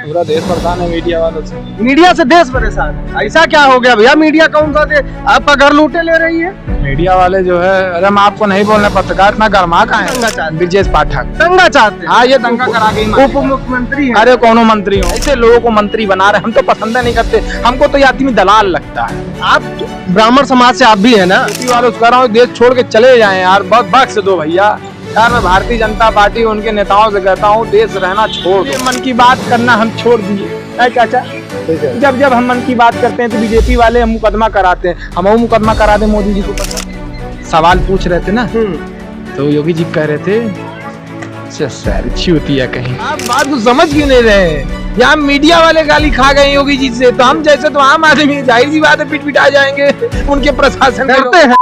पूरा देश परेशान है मीडिया वालों से। मीडिया से देश परेशान है, ऐसा क्या हो गया भैया? मीडिया कौन सा आपका घर लूटे ले रही है? मीडिया वाले जो है, अरे हम आपको नहीं बोलने, पत्रकार इतना गर्मा का दंगा चाहते है। ब्रजेश पाठक दंगा चाहते हैं। हाँ, ये दंगा करा के उप मुख्यमंत्री है। अरे कौन मंत्री हो, ऐसे लोगों को मंत्री बना रहे, हम तो पसंद नहीं करते, हमको तो ये आदमी दलाल लगता है। आप ब्राह्मण समाज से आप भी है ना? बीजेपी वालों से कह रहा हूँ देश छोड़ के चले जाएं यार, बहुत बख्श दो भैया यार। मैं भारतीय जनता पार्टी उनके नेताओं से कहता हूँ देश रहना छोड़ दो। मन की बात करना हम छोड़ दिए चाचा। जब जब हम मन की बात करते हैं तो बीजेपी वाले हम मुकदमा कराते हैं, हम मुकदमा करा दे मोदी जी को। पता सवाल पूछ रहे थे ना, तो योगी जी कह रहे थे सर अच्छी होती है कहीं। आप बात को समझ क्यों नहीं रहे हैं? यहाँ मीडिया वाले गाली खा गए योगी जी से, तो हम जैसे तो आम आदमी जाहिर सी बात है पिट पिटा जाएंगे उनके प्रशासन करते हैं।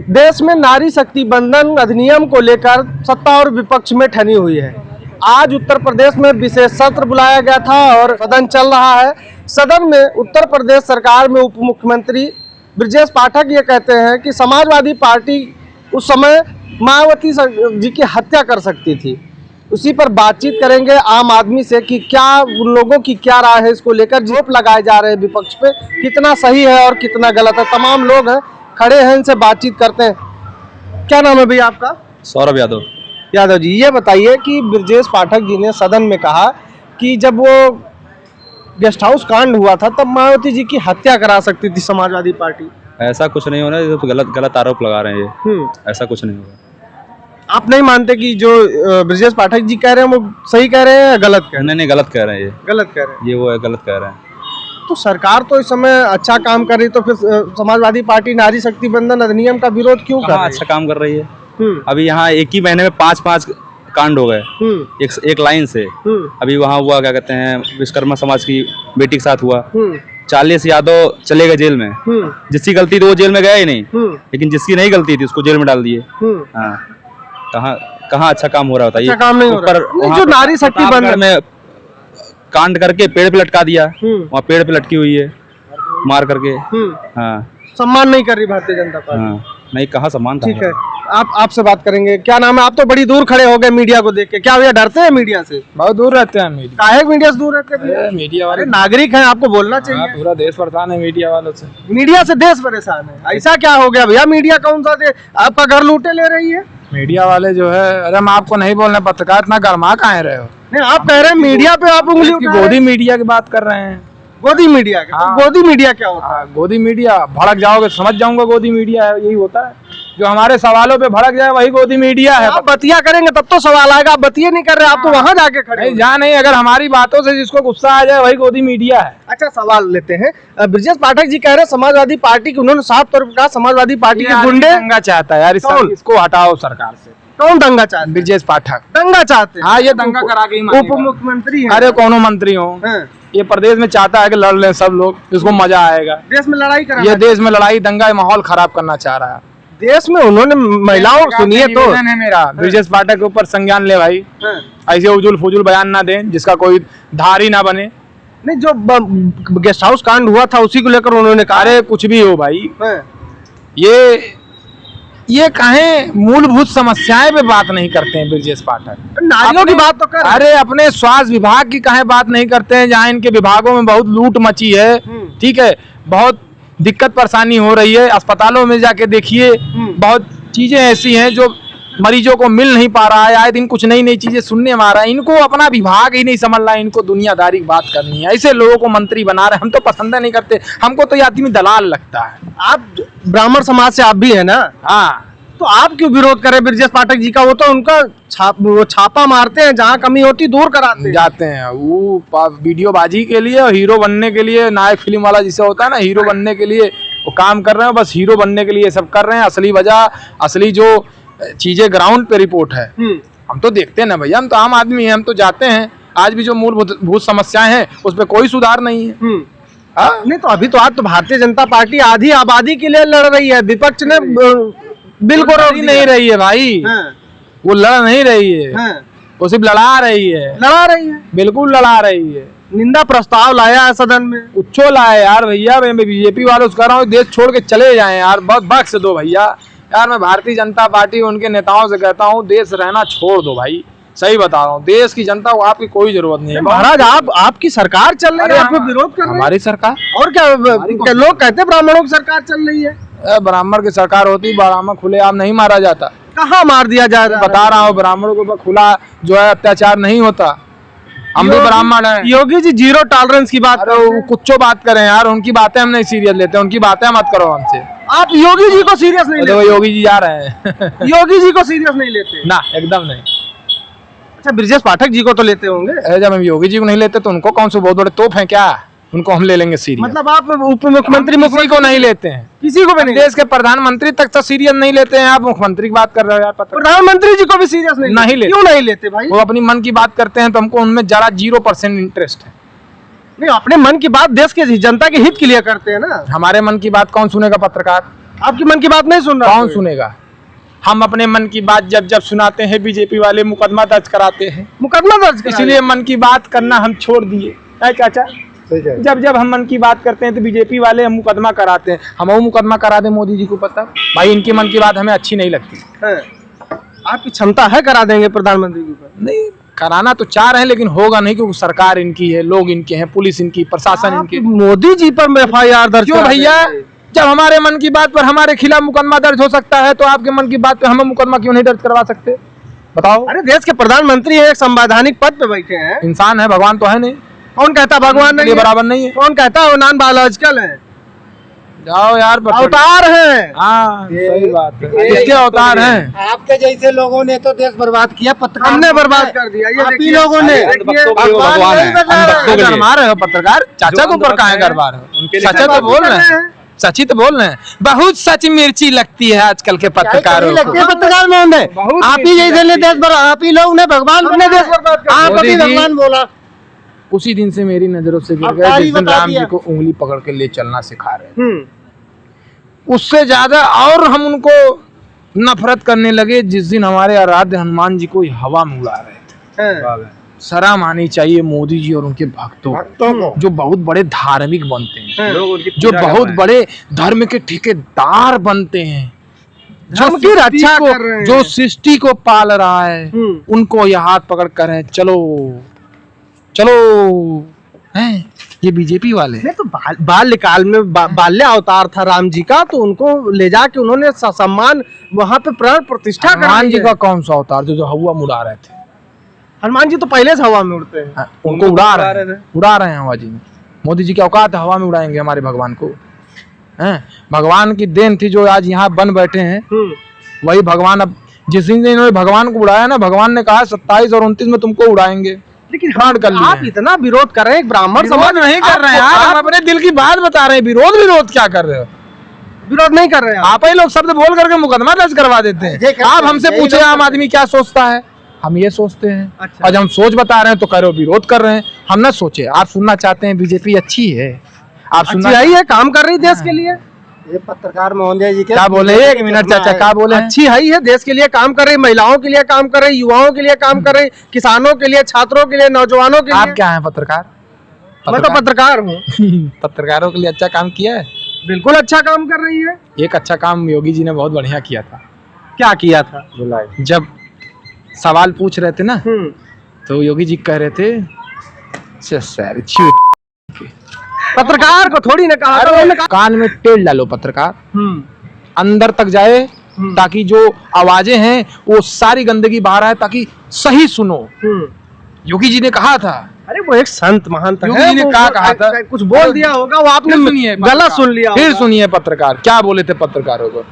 देश में नारी शक्ति बंधन अधिनियम को लेकर सत्ता और विपक्ष में ठनी हुई है। आज उत्तर प्रदेश में विशेष सत्र बुलाया गया था और सदन चल रहा है। सदन में उत्तर प्रदेश सरकार में उप मुख्यमंत्री ब्रजेश पाठक ये कहते हैं कि समाजवादी पार्टी उस समय मायावती जी की हत्या कर सकती थी। उसी पर बातचीत करेंगे आम आदमी से कि क्या उन लोगों की क्या राय है इसको लेकर। जोप लगाए जा रहे हैं विपक्ष पे, कितना सही है और कितना गलत है। तमाम लोग हैं खड़े हैं, इनसे बातचीत करते हैं। क्या नाम है भैया आपका? सौरभ यादव। यादव जी, ये बताइए कि ब्रजेश पाठक जी ने सदन में कहा कि जब वो गेस्ट हाउस कांड हुआ था तब मायावती जी की हत्या करा सकती थी समाजवादी पार्टी। ऐसा कुछ नहीं हो रहा है, ये तो गलत आरोप लगा रहे हैं ये। ऐसा कुछ नहीं होगा। आप नहीं मानते कि जो ब्रजेश पाठक जी कह रहे हैं वो सही कह रहे हैं या गलत कह रहे हैं? नहीं, गलत कह रहे हैं ये। गलत कह रहे हैं। ये वो है, गलत कह रहे हैं। तो सरकार तो इस समय अच्छा काम कर रही, तो फिर समाजवादी पार्टी नारी शक्ति बंधन अधिनियम का विरोध क्यों कर रही है? अच्छा काम कर रही है। अभी यहाँ एक ही महीने में 5 कांड हो गए एक लाइन से। अभी वहाँ हुआ क्या कहते हैं, विश्वकर्मा समाज की बेटी के साथ हुआ। 40 यादव चले गए जेल में। जिसकी गलती थी वो जेल में गया ही नहीं, लेकिन जिसकी नहीं गलती थी उसको जेल में डाल दिए। हाँ, कहाँ अच्छा काम हो रहा होता है? अच्छा काम नहीं हो रहा। जो नारी शक्ति बंधन में कांड करके पेड़ पे लटका दिया, वहाँ पेड़ पे लटकी हुई है मार करके। हाँ, सम्मान नहीं कर रही भारतीय जनता पार्टी। हाँ, नहीं, कहाँ सम्मान। ठीक है, आपसे बात करेंगे। क्या नाम है? आप तो बड़ी दूर खड़े हो गए मीडिया को देख के। क्या भैया डरते हैं मीडिया से? बहुत दूर रहते हैं मीडिया। काहे मीडिया से दूर रहते हैं? मीडिया वाले नागरिक हैं, आपको बोलना चाहिए। पूरा देश परेशान है मीडिया वालों से। मीडिया से देश परेशान है, ऐसा क्या हो गया भैया? मीडिया कौन सा आपका घर लूटे ले रही है? मीडिया वाले जो है, अरे हम आपको नहीं बोलने, पत्रकार इतना गर्मा काहे रहे हो? नहीं, आप कह रहे हैं मीडिया पे आप उंगली उठा रहे हैं। गोदी मीडिया की बात कर रहे हैं। गोदी मीडिया का? हाँ। गोदी मीडिया क्या होता है? गोदी मीडिया भड़क जाओगे समझ जाऊंगा गोदी मीडिया है, यही होता है। जो हमारे सवालों पे भड़क जाए वही गोदी मीडिया है। आप बतिया करेंगे तब तो सवाल आएगा, आप बतिया नहीं कर रहे, आप तो वहां जाके खड़े हैं। जहाँ नहीं, अगर हमारी बातों से जिसको गुस्सा आ जाए वही गोदी मीडिया है। अच्छा, सवाल लेते हैं। ब्रजेश पाठक जी कह रहे हैं समाजवादी पार्टी की, उन्होंने साफ तौर पर कहा समाजवादी पार्टी के गुंडे दंगा चाहता है यार, इसको हटाओ सरकार से। कौन दंगा चाहते हैं? ब्रजेश पाठक दंगा चाहते हैं। हाँ, ये दंगा करा के उप मुख्यमंत्री है। अरे कौन मंत्री हो, ये प्रदेश में चाहता है कि लड़ ले सब लोग, इसको मजा आएगा। देश में लड़ाई करा, ये देश में लड़ाई दंगा माहौल खराब करना चाह रहा है देश में। उन्होंने महिलाओं, सुनिए तो मेरा ब्रजेश पाठक के ऊपर संज्ञान ले भाई। ऐसे उजुल फुजुल बयान ना दें जिसका कोई धारी ना बने। नहीं, जो गेस्ट हाउस कांड हुआ था उसी को लेकर उन्होंने कहा। अरे कुछ भी हो भाई, ये कहें मूलभूत समस्याएं पे बात नहीं करते हैं ब्रजेश पाठक। नारियों की बात तो कर। अरे अपने स्वास्थ्य विभाग की कहें बात नहीं करते हैं, जहाँ इनके विभागों में बहुत लूट मची है। ठीक है, बहुत दिक्कत परेशानी हो रही है। अस्पतालों में जाके देखिए, बहुत चीजें ऐसी हैं जो मरीजों को मिल नहीं पा रहा है। आए दिन कुछ नई नई चीजें सुनने में आ रहा है। इनको अपना विभाग ही नहीं समझ रहा है, इनको दुनियादारी की बात करनी है। ऐसे लोगों को मंत्री बना रहे, हम तो पसंद नहीं करते, हमको तो ये आदमी दलाल लगता है। आप ब्राह्मण समाज से आप भी है ना? हाँ, तो आप क्यों विरोध करें ब्रजेश पाठक जी का? वो तो उनका वो छापा मारते हैं, जहाँ कमी होती दूर कराते जाते हैं। वो वीडियो बाजी के लिए और हीरो बनने के लिए, नायक फिल्म वाला जिसे होता है ना, हीरो बनने के लिए वो काम कर रहे हैं। बस हीरो बनने के लिए सब कर रहे हैं। असली वजह, असली जो चीजें ग्राउंड पे रिपोर्ट है हम तो देखते हैं ना भैया। हम तो आम आदमी हैं, हम तो जाते हैं। आज भी जो मूलभूत समस्याएं हैं उस पर कोई सुधार नहीं है। नहीं, तो अभी तो आज तो भारतीय जनता पार्टी आधी आबादी के लिए लड़ रही है। विपक्ष ने बिल को रोक नहीं रही है भाई। वो लड़ नहीं रही है, वो सिर्फ लड़ा रही है। बिल्कुल लड़ा रही है। निंदा प्रस्ताव लाया है सदन में, उच्छो लाया यार भैया। मैं बीजेपी वालों से कह रहा हूँ देश छोड़ के चले जाएं यार, बहुत बख्श दो भैया यार। मैं भारतीय जनता पार्टी उनके नेताओं से कहता हूँ देश रहना छोड़ दो भाई। सही बता रहा हूँ, देश की जनता को आपकी कोई जरूरत नहीं है महाराज। आपकी सरकार चल रही है, आप विरोध कर रहे हैं। हमारी सरकार और क्या लोग कहते हैं ब्राह्मणों की सरकार चल रही है। ब्राह्मण की सरकार होती, ब्राह्मण खुलेआम नहीं मारा जाता। कहाँ मार दिया जा रहा है? बता रहा हूँ, ब्राह्मणों के ऊपर खुला जो है अत्याचार नहीं होता। हम भी ब्राह्मण हैं। योगी जी जीरो टॉलरेंस की बात अरे वो कुछ बात करें यार, उनकी बातें हम नहीं सीरियस लेते, उनकी बातें मत करो हमसे। आप योगी जी को सीरियस नहीं देखो लेते? योगी जी जा रहे हैं योगी जी को सीरियस नहीं लेते ना, एकदम नहीं। अच्छा, ब्रजेश पाठक जी को तो लेते होंगे। जब हम योगी जी को नहीं लेते तो उनको कौन से बहुत बड़े तोप हैं क्या, उनको हम ले लेंगे सीरियस? मतलब आप उप मुख्यमंत्री किसी को नहीं लेते हैं, किसी को भी नहीं? देश के प्रधानमंत्री तक तो सीरियस नहीं लेते हैं, आप मुख्यमंत्री की बात कर रहे हो यार। प्रधानमंत्री जी को भी सीरियस नहीं लेते। क्यों नहीं लेते भाई? वो अपनी मन की बात करते हैं तो हमको उनमें जरा 0% इंटरेस्ट है। नहीं, अपने मन की बात देश के जनता के हित के लिए करते हैं ना। हमारे मन की बात कौन सुनेगा? पत्रकार आपकी मन की बात नहीं सुन रहा कौन सुनेगा? हम अपने मन की बात जब जब सुनाते हैं, बीजेपी वाले मुकदमा दर्ज कराते हैं। मुकदमा दर्ज? इसलिए मन की बात करना हम छोड़ दिए। चाचा, जब जब हम मन की बात करते हैं तो बीजेपी वाले हम मुकदमा कराते हैं। हम वो मुकदमा करा दें मोदी जी को, पता भाई इनकी मन की बात हमें अच्छी नहीं लगती है। आपकी क्षमता है, करा देंगे प्रधानमंत्री के ऊपर? नहीं, कराना तो चाह रहे हैं लेकिन होगा नहीं, क्योंकि सरकार इनकी है, लोग इनके हैं, पुलिस इनकी, प्रशासन इनकी। मोदी जी पर FIR दर्ज क्यों भैया? जब हमारे मन की बात पर हमारे खिलाफ मुकदमा दर्ज हो सकता है तो आपके मन की बात पे हम मुकदमा क्यों नहीं दर्ज करवा सकते? बताओ। अरे देश के प्रधानमंत्री है, एक संवैधानिक पद पे बैठे हैं। इंसान है, भगवान तो है नहीं। कौन कहता भगवान नहीं है? बराबर नहीं है। कौन कहता है वो नॉन बायोलॉजिकल है? जाओ यार, अवतार है। हाँ सही बात है, किसके अवतार हैं? आपके जैसे लोगों ने तो देश बर्बाद किया, पत्रकार हमने बर्बाद कर दिया। ये आप ही देखिए, लोगों ने। भगवान है, गरमा रहे हो पत्रकार, चाचा को ऊपर कहाँ गरमा रहे हो? चाचा तो बोल रहे हैं, सची तो बोल रहे हैं। बहुत सच मिर्ची लगती है आजकल के पत्रकारों को। लगते हैं पत्रकार में होंगे। आप ही जैसे ने देश पर, आप ही लोग ने भगवान हमने देश बर्बाद कर आप अभी भगवान बोला। उसी दिन से मेरी नजरों से गिर गए जिस दिन राम जी को उंगली पकड़ के ले चलना सिखा रहे थे। उससे ज्यादा और हम उनको नफरत करने लगे जिस दिन हमारे आराध्य हनुमान जी को हवा में उड़ा रहे थे। शर्म आनी चाहिए मोदी जी और उनके भक्तों को, जो बहुत बड़े धार्मिक बनते हैं, जो बहुत बड़े धर्म के ठेकेदार बनते हैं, जो रक्षा को, कर रहे हैं, जो सृष्टि को पाल रहा है, उनको ये हाथ पकड़ कर है चलो चलो हैं ये बीजेपी वाले। नहीं तो बाल्यकाल में बाल्य अवतार था राम जी का, तो उनको ले जाके उन्होंने सम्मान वहां पे प्राण प्रतिष्ठा कर। हनुमान जी का कौन सा अवतार जो हवा में उड़ा रहे थे? हनुमान जी तो पहले से हवा में उड़ते हैं। उनको उड़ा रहे हैं हवा जी में। मोदी जी की औकात है, हवा में उड़ाएंगे हमारे भगवान को? हैं, भगवान की देन थी जो आज यहाँ बन बैठे हैं, वही भगवान। अब जिस दिन इन्होंने भगवान को उड़ाया ना, भगवान ने कहा 27 और 29 में तुमको उड़ाएंगे। लेकिन आप इतना विरोध कर रहे हैं, एक ब्राह्मण समाज नहीं कर रहे हैं यार, आप अपने दिल की बात बता रहे हैं। विरोध क्या कर रहे हो? विरोध नहीं कर रहे हैं आप ही लोग शब्द बोल करके मुकदमा दर्ज करवा देते हैं। आप हमसे पूछे आम आदमी क्या सोचता है, हम ये सोचते हैं। अच्छा। और जब हम सोच बता रहे हैं तो कह रहे हो विरोध कर रहे हैं। हम ना सोचे, आप सुनना चाहते हैं बीजेपी अच्छी है, आप सुनना है, काम कर रही देश के लिए। ये पत्रकार महोदय जी क्या बोले? एक मिनट चाचा, क्या बोले? अच्छी है देश के लिए काम कर रही, महिलाओं के लिए काम कर रही, युवाओं के लिए काम कर रही, किसानों के लिए, छात्रों के लिए, नौजवानों के लिए। आप क्या हैं? पत्रकार? मैं तो पत्रकार हूँ। पत्रकारों के लिए अच्छा काम किया है, बिल्कुल अच्छा काम कर रही है। एक अच्छा काम योगी जी ने बहुत बढ़िया किया था। क्या किया था? जब सवाल पूछ रहे थे ना तो योगी जी कह रहे थे सर पत्रकार को थोड़ी ना कहा, कान में तेल डालो पत्रकार, अंदर तक जाए ताकि जो आवाजें हैं वो सारी गंदगी बाहर आए, ताकि सही सुनो। योगी जी ने कहा था। अरे वो एक संत महंत है, योगी जी ने कहा था, कुछ बोल दिया होगा, वो आपने गलत सुन लिया। फिर सुनिए पत्रकार क्या बोले थे पत्रकारों को।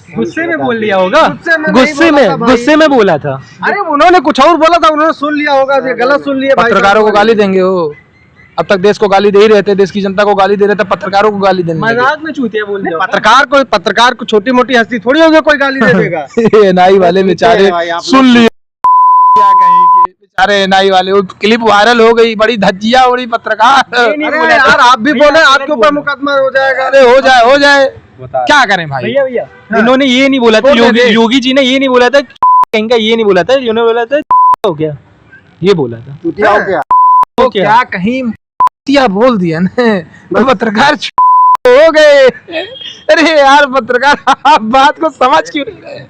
गुस्से में बोल लिया होगा, गुस्से में बोला था। अरे उन्होंने कुछ और बोला था, उन्होंने सुन लिया होगा, गलत सुन लिया। पत्रकारों को गाली देंगे वो? अब तक देश को गाली दे ही रहे थे, देश की जनता को गाली दे रहे थे, पत्रकारों को गाली देने मजाक में चूतिया बोल दिया। पत्रकार को छोटी मोटी हस्ती थोड़ी होगी कोई गाली दे देगा। नाई वाले बेचारे सुन लिए, क्या कहेंगे बेचारे नाई वाले। वो क्लिप वायरल हो गई, बड़ी धज्जिया उड़ी पत्रकार। अरे यार आप भी बोले, आपके ऊपर मुकदमा हो जाएगा। अरे हो जाए क्या करें भाई? भैया इन्होंने ये नहीं बोला था, योगी जी ने ये नहीं बोला था, इनका ये नहीं बोला था, इन्होंने बोला था हो गया, ये बोला था तो क्या कहीं बोल दिया ना, पत्रकार हो गए। अरे यार पत्रकार, आप बात को समझ क्यों नहीं रहे?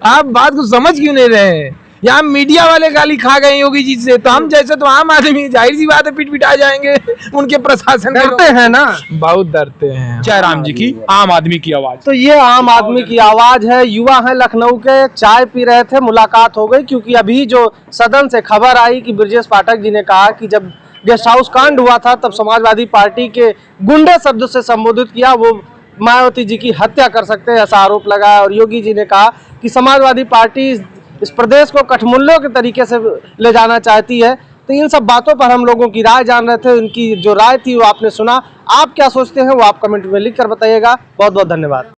आप बात को समझ क्यों नहीं रहे हैं? यहाँ मीडिया वाले गाली खा गए योगी जी से, तो हम जैसे तो आम आदमी जाहिर सी बात है पिट पिटा जाएंगे उनके प्रशासन के डरते हैं ना, बहुत डरते हैं। जयराम जी की आम आदमी की आवाज। तो ये आम आदमी की आवाज है। युवा है लखनऊ के, चाय पी रहे थे, मुलाकात हो गई, क्योंकि अभी जो सदन से खबर आई कि ब्रजेश पाठक जी ने कहा कि जब गेस्ट हाउस कांड हुआ था तब समाजवादी पार्टी के गुंडे शब्द से संबोधित किया, वो मायावती जी की हत्या कर सकते हैं, ऐसा आरोप लगाया। और योगी जी ने कहा कि समाजवादी पार्टी इस प्रदेश को कठमुल्लों के तरीके से ले जाना चाहती है। तो इन सब बातों पर हम लोगों की राय जान रहे थे, उनकी जो राय थी वो आपने सुना। आप क्या सोचते हैं वो आप कमेंट में लिख कर बताइएगा। बहुत बहुत धन्यवाद।